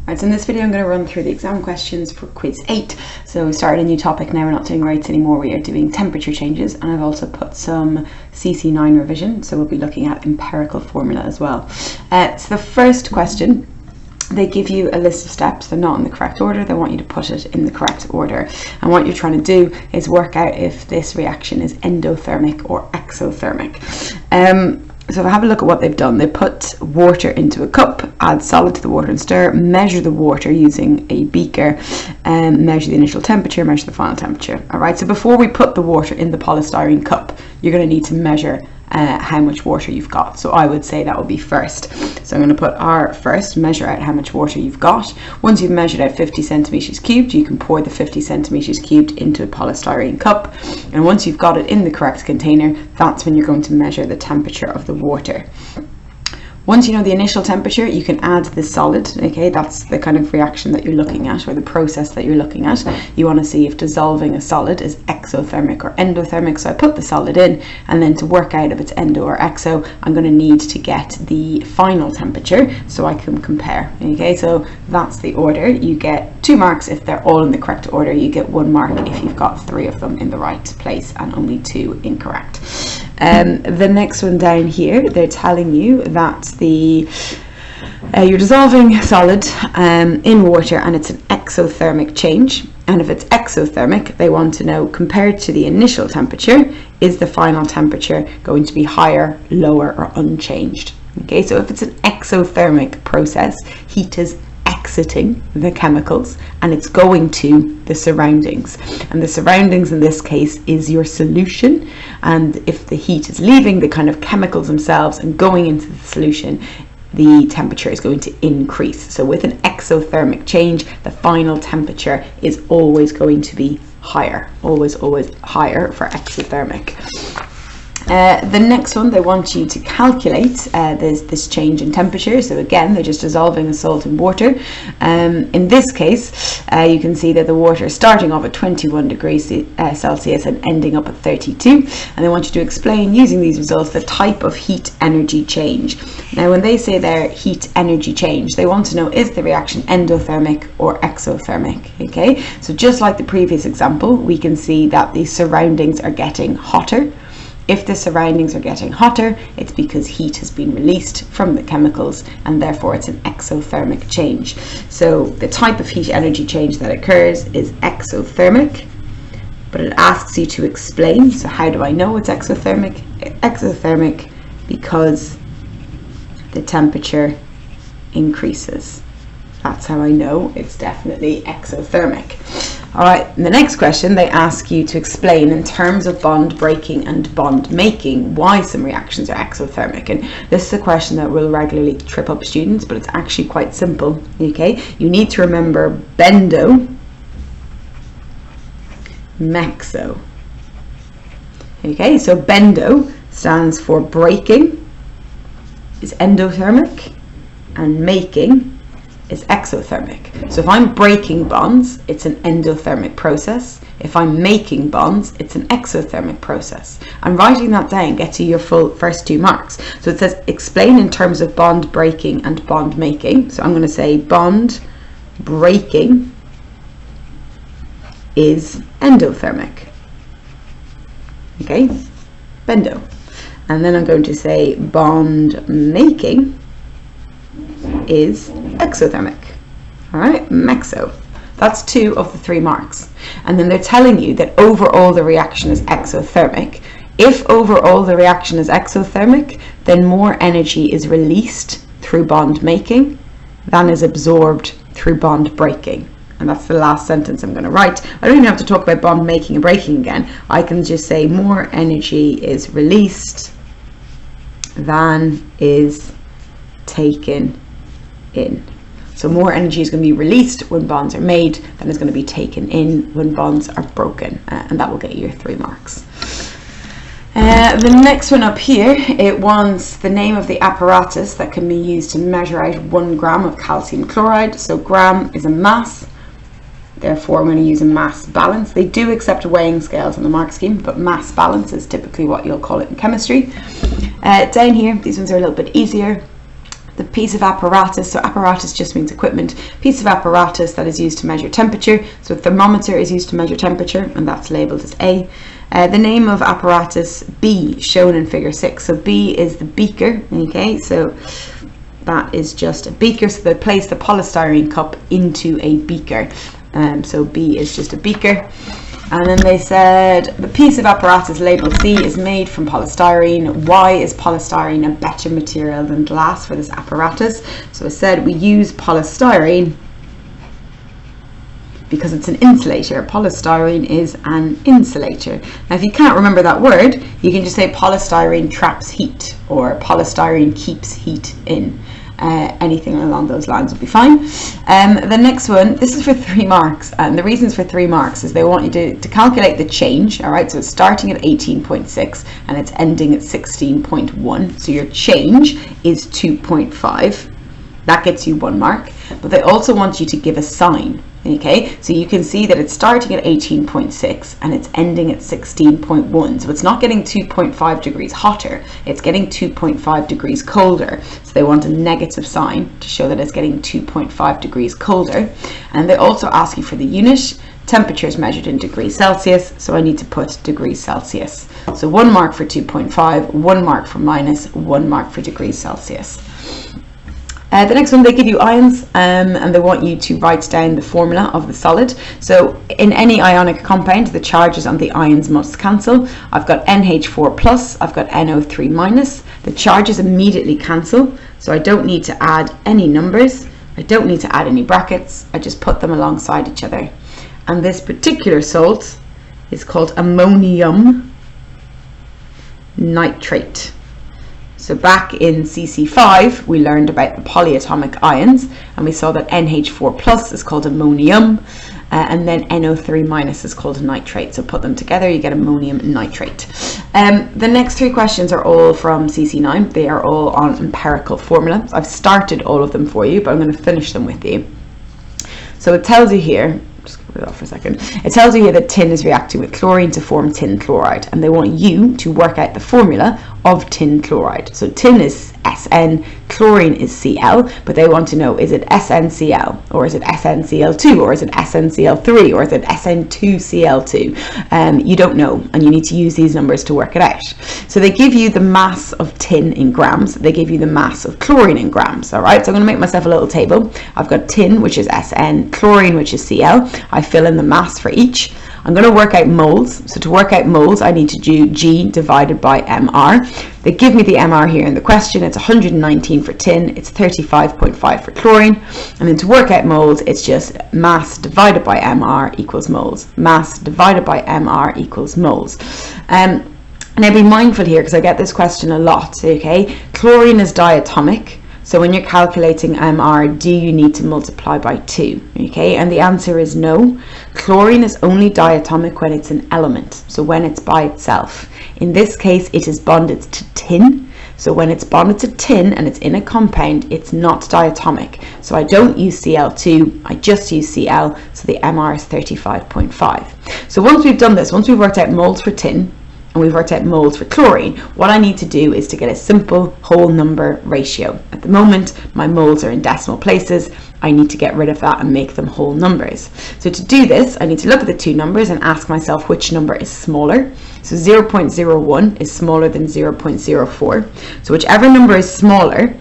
Right, so in this video I'm going to run through the exam questions for quiz 8. So we started a new topic now, we're not doing rates anymore, we are doing temperature changes, and I've also put some CC9 revision, so we'll be looking at empirical formula as well. So the first question, they give you a list of steps, they're not in the correct order, they want you to put it in the correct order. And what you're trying to do is work out if this reaction is endothermic or exothermic. So if I have a look at what they've done, they put water into a cup, add solid to the water and stir, measure the water using a beaker, measure the initial temperature, measure the final temperature. All right, so before we put the water in the polystyrene cup, you're going to need to measure how much water you've got. So I would say that would be first. So I'm going to put R first, measure out how much water you've got. Once you've measured out 50 centimeters cubed, you can pour the 50 centimeters cubed into a polystyrene cup. And once you've got it in the correct container, that's when you're going to measure the temperature of the water. Once you know the initial temperature, you can add the solid, okay? That's the kind of reaction that you're looking at, or the process that you're looking at. You want to see if dissolving a solid is exothermic or endothermic, so I put the solid in, and then to work out if it's endo or exo, I'm going to need to get the final temperature so I can compare, okay? So that's the order. You get 2 marks if they're all in the correct order. You get 1 mark if you've got 3 of them in the right place and only 2 incorrect. The next one down here, they're telling you that you're dissolving solid in water and it's an exothermic change. And if it's exothermic, they want to know, compared to the initial temperature, is the final temperature going to be higher, lower, or unchanged? Okay, so if it's an exothermic process, heat is exiting the chemicals and it's going to the surroundings, and the surroundings in this case is your solution. And if the heat is leaving the kind of chemicals themselves and going into the solution, the temperature is going to increase. So with an exothermic change, the final temperature is always going to be higher, always higher for exothermic. The next one, they want you to calculate this change in temperature. So again, they're just dissolving a salt in water. In this case, you can see that the water is starting off at 21 degrees Celsius and ending up at 32. And they want you to explain, using these results, the type of heat energy change. Now, when they say their heat energy change, they want to know, is the reaction endothermic or exothermic? Okay, so just like the previous example, we can see that the surroundings are getting hotter. If the surroundings are getting hotter, it's because heat has been released from the chemicals, and therefore it's an exothermic change. So the type of heat energy change that occurs is exothermic, but it asks you to explain. So how do I know it's exothermic? Exothermic because the temperature increases. That's how I know it's definitely exothermic. All right, in the next question, they ask you to explain in terms of bond breaking and bond making why some reactions are exothermic. And this is a question that will regularly trip up students, but it's actually quite simple, okay? You need to remember bendo, mexo. Okay, so bendo stands for breaking, is endothermic, and making is exothermic. So if I'm breaking bonds, it's an endothermic process. If I'm making bonds, it's an exothermic process. And writing that down gets you your full first 2 marks. So it says explain in terms of bond breaking and bond making. So I'm going to say bond breaking is endothermic. Okay, bendo. And then I'm going to say bond making is exothermic. All right, mexo. That's 2 of the 3 marks. And then they're telling you that overall the reaction is exothermic. If overall the reaction is exothermic, then more energy is released through bond making than is absorbed through bond breaking. And that's the last sentence I'm going to write. I don't even have to talk about bond making and breaking again. I can just say more energy is released than is taken in. So more energy is going to be released when bonds are made than is going to be taken in when bonds are broken, and that will get you your 3 marks. The next one up here, it wants the name of the apparatus that can be used to measure out 1 gram of calcium chloride. So gram is a mass, therefore I'm going to use a mass balance. They do accept weighing scales on the mark scheme, but mass balance is typically what you'll call it in chemistry. Down here, these ones are a little bit easier. the piece of apparatus, so apparatus just means equipment, piece of apparatus that is used to measure temperature. So a thermometer is used to measure temperature, and that's labelled as A. The name of apparatus B, shown in figure 6. So B is the beaker, okay, so that is just a beaker, so they place the polystyrene cup into a beaker. So B is just a beaker. And then they said the piece of apparatus labelled C is made from polystyrene. Why is polystyrene a better material than glass for this apparatus? So I said we use polystyrene because it's an insulator. Polystyrene is an insulator. Now if you can't remember that word, you can just say polystyrene traps heat, or polystyrene keeps heat in. Anything along those lines will be fine. The next one, this is for 3 marks, and the reasons for 3 marks is they want you to calculate the change. All right, so it's starting at 18.6 and it's ending at 16.1, so your change is 2.5. That gets you 1 mark, but they also want you to give a sign. Okay, so you can see that it's starting at 18.6 and it's ending at 16.1. So it's not getting 2.5 degrees hotter, it's getting 2.5 degrees colder. So they want a negative sign to show that it's getting 2.5 degrees colder. And they also ask you for the unit. Temperature is measured in degrees Celsius, so I need to put degrees Celsius. So 1 mark for 2.5, 1 mark for minus, 1 mark for degrees Celsius. The next one, they give you ions, and they want you to write down the formula of the solid. So in any ionic compound, the charges on the ions must cancel. I've got NH4 plus, I've got NO3 minus. The charges immediately cancel, so I don't need to add any numbers. I don't need to add any brackets. I just put them alongside each other. And this particular salt is called ammonium nitrate. So back in CC5, we learned about the polyatomic ions, and we saw that NH4 plus is called ammonium, and then NO3 minus is called nitrate. So put them together, you get ammonium nitrate. The next 3 questions are all from CC9. They are all on empirical formulas. I've started all of them for you, but I'm going to finish them with you. So it tells you here, just get rid of that for a second. It tells you here that tin is reacting with chlorine to form tin chloride, and they want you to work out the formula of tin chloride. So tin is SN, chlorine is Cl, but they want to know, is it SnCl, or is it SnCl2, or is it SnCl3, or is it SN2Cl2? You don't know, and you need to use these numbers to work it out. So they give you the mass of tin in grams, they give you the mass of chlorine in grams. All right, so I'm going to make myself a little table. I've got tin, which is Sn, chlorine, which is Cl. I fill in the mass for each. I'm going to work out moles. So to work out moles, I need to do G divided by MR. They give me the MR here in the question. It's 119 for tin. It's 35.5 for chlorine. And then to work out moles, it's just mass divided by MR equals moles. Mass divided by MR equals moles. Now be mindful here, because I get this question a lot. Okay, chlorine is diatomic. So when you're calculating MR, do you need to multiply by 2? Okay, and the answer is no. Chlorine is only diatomic when it's an element, so when it's by itself. In this case, it is bonded to tin. So when it's bonded to tin and it's in a compound, it's not diatomic. So I don't use Cl2, I just use Cl, so the MR is 35.5. So once we've done this, once we've worked out moles for tin, and we've worked out moles for chlorine, what I need to do is to get a simple whole number ratio. At the moment, my moles are in decimal places. I need to get rid of that and make them whole numbers. So to do this, I need to look at the 2 numbers and ask myself which number is smaller. So 0.01 is smaller than 0.04. So whichever number is smaller,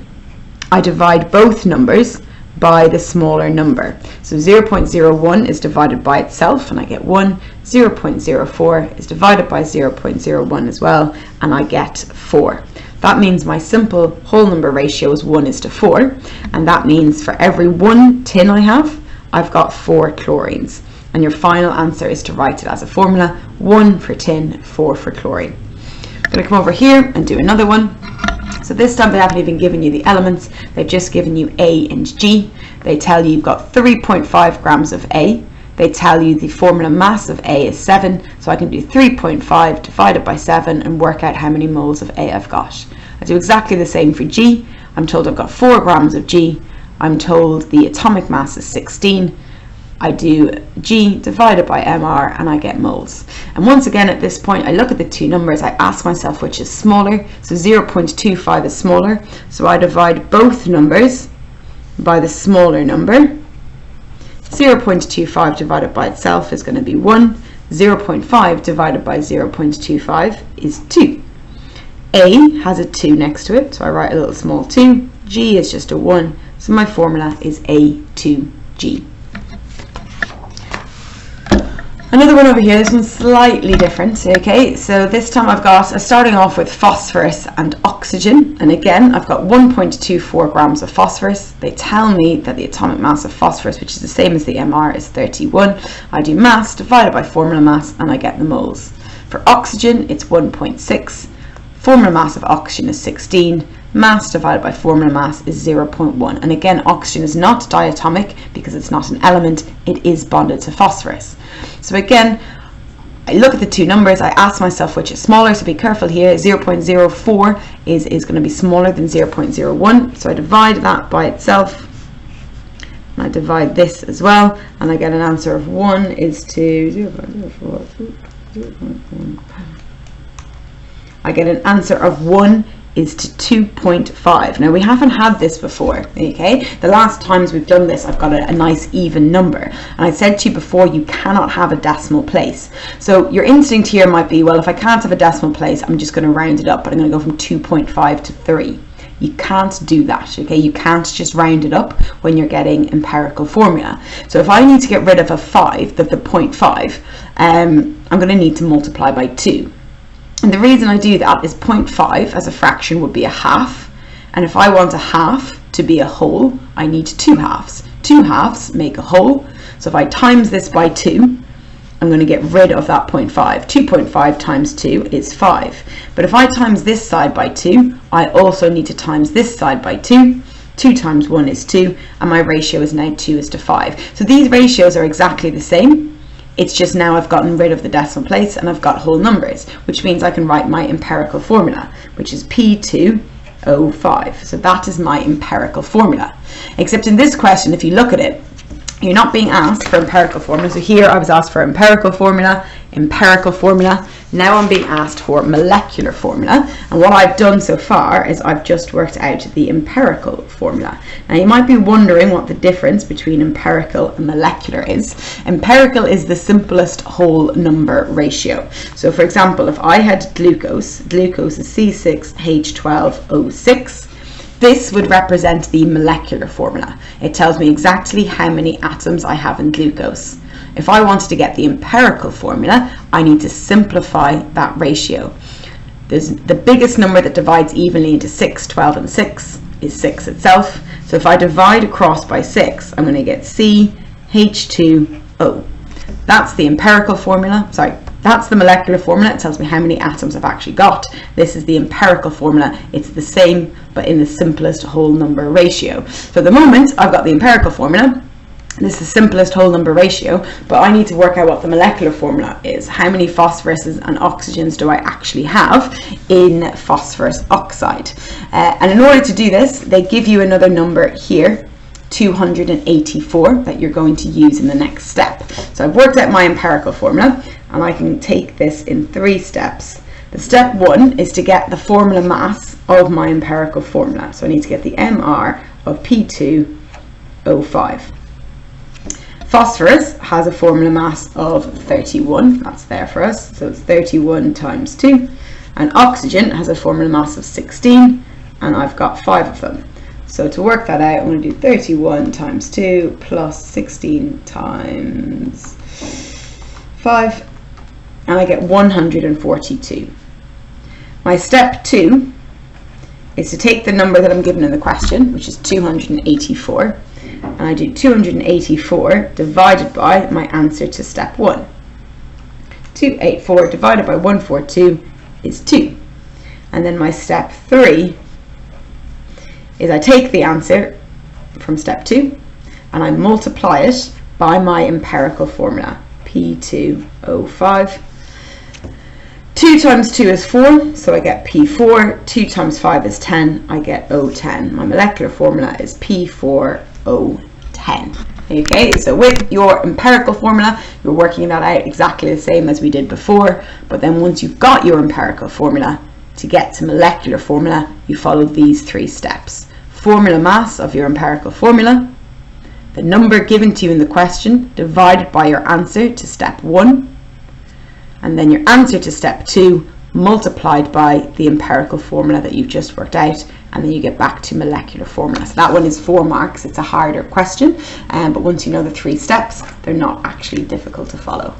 I divide both numbers by the smaller number. So 0.01 is divided by itself and I get 1. 0.04 is divided by 0.01 as well, and I get 4. That means my simple whole number ratio is 1:4, and that means for every 1 tin I have, I've got 4 chlorines. And your final answer is to write it as a formula: 1 for tin, 4 for chlorine. I'm going to come over here and do another one. So this time they haven't even given you the elements, they've just given you A and G. They tell you you've got 3.5 grams of A. They tell you the formula mass of A is 7, so I can do 3.5 divided by 7 and work out how many moles of A I've got. I do exactly the same for G. I'm told I've got 4 grams of G. I'm told the atomic mass is 16. I do G divided by MR and I get moles. And once again at this point I look at the two numbers, I ask myself which is smaller. So 0.25 is smaller, so I divide both numbers by the smaller number. 0.25 divided by itself is going to be 1. 0.5 divided by 0.25 is 2. A has a 2 next to it, so I write a little small 2. G is just a 1, so my formula is A2G. Another one over here, this one's slightly different, okay, so this time I've got, starting off with phosphorus and oxygen, and again I've got 1.24 grams of phosphorus. They tell me that the atomic mass of phosphorus, which is the same as the MR, is 31. I do mass divided by formula mass and I get the moles. For oxygen it's 1.6, formula mass of oxygen is 16, mass divided by formula mass is 0.1, and again oxygen is not diatomic because it's not an element, it is bonded to phosphorus. So again, I look at the two numbers, I ask myself which is smaller, so be careful here. 0.04 is going to be smaller than 0.01, so I divide that by itself, and I divide this as well, and I get an answer of 1 is to 0.04, 0.1. I get an answer of 1 is to 2.5. Now we haven't had this before, okay? The last times we've done this, I've got a nice even number. And I said to you before, you cannot have a decimal place. So your instinct here might be, well, if I can't have a decimal place, I'm just gonna round it up, but I'm gonna go from 2.5 to 3. You can't do that, okay? You can't just round it up when you're getting empirical formula. So if I need to get rid of a 5, the 0.5, I'm gonna need to multiply by 2. And the reason I do that is 0.5 as a fraction would be a half, and if I want a half to be a whole, I need 2 halves. 2 halves make a whole, so if I times this by 2, I'm going to get rid of that 0.5. 2.5 times 2 is 5. But if I times this side by 2, I also need to times this side by 2. 2 times 1 is 2, and my ratio is now 2 is to 5. So these ratios are exactly the same. It's just now I've gotten rid of the decimal place and I've got whole numbers, which means I can write my empirical formula, which is P2O5. So that is my empirical formula. Except in this question, if you look at it, you're not being asked for empirical formula. So here I was asked for empirical formula. Now I'm being asked for molecular formula. And what I've done so far is I've just worked out the empirical formula. Now you might be wondering what the difference between empirical and molecular is. Empirical is the simplest whole number ratio. So for example, if I had glucose is C6H12O6. This would represent the molecular formula. It tells me exactly how many atoms I have in glucose. If I wanted to get the empirical formula, I need to simplify that ratio. There's the biggest number that divides evenly into 6, 12, and 6 is 6 itself. So if I divide across by 6, I'm going to get CH2O. That's the empirical formula. That's the molecular formula. It tells me how many atoms I've actually got. This is the empirical formula. It's the same, but in the simplest whole number ratio. So at the moment, I've got the empirical formula. This is the simplest whole number ratio, but I need to work out what the molecular formula is. How many phosphoruses and oxygens do I actually have in phosphorus oxide? And in order to do this, they give you another number here, 284, that you're going to use in the next step. So I've worked out my empirical formula, and I can take this in 3 steps. The step 1 is to get the formula mass of my empirical formula. So I need to get the MR of P2O5. Phosphorus has a formula mass of 31, that's there for us, so it's 31 times 2. And oxygen has a formula mass of 16, and I've got 5 of them. So to work that out, I'm going to do 31 times 2 plus 16 times 5, and I get 142. My step 2 is to take the number that I'm given in the question, which is 284, and I do 284 divided by my answer to step 1. 284 divided by 142 is 2. And then my step 3 is I take the answer from step 2 and I multiply it by my empirical formula, P2O5. 2 times 2 is 4, so I get P4. 2 times 5 is 10, I get O10. My molecular formula is P4O10. Okay, so with your empirical formula, you're working that out exactly the same as we did before, but then once you've got your empirical formula, to get to molecular formula, you follow these 3 steps. Formula mass of your empirical formula, the number given to you in the question divided by your answer to step 1, and then your answer to step 2 multiplied by the empirical formula that you've just worked out, and then you get back to molecular formula. So that one is 4 marks. It's a harder question, but once you know the 3 steps, they're not actually difficult to follow.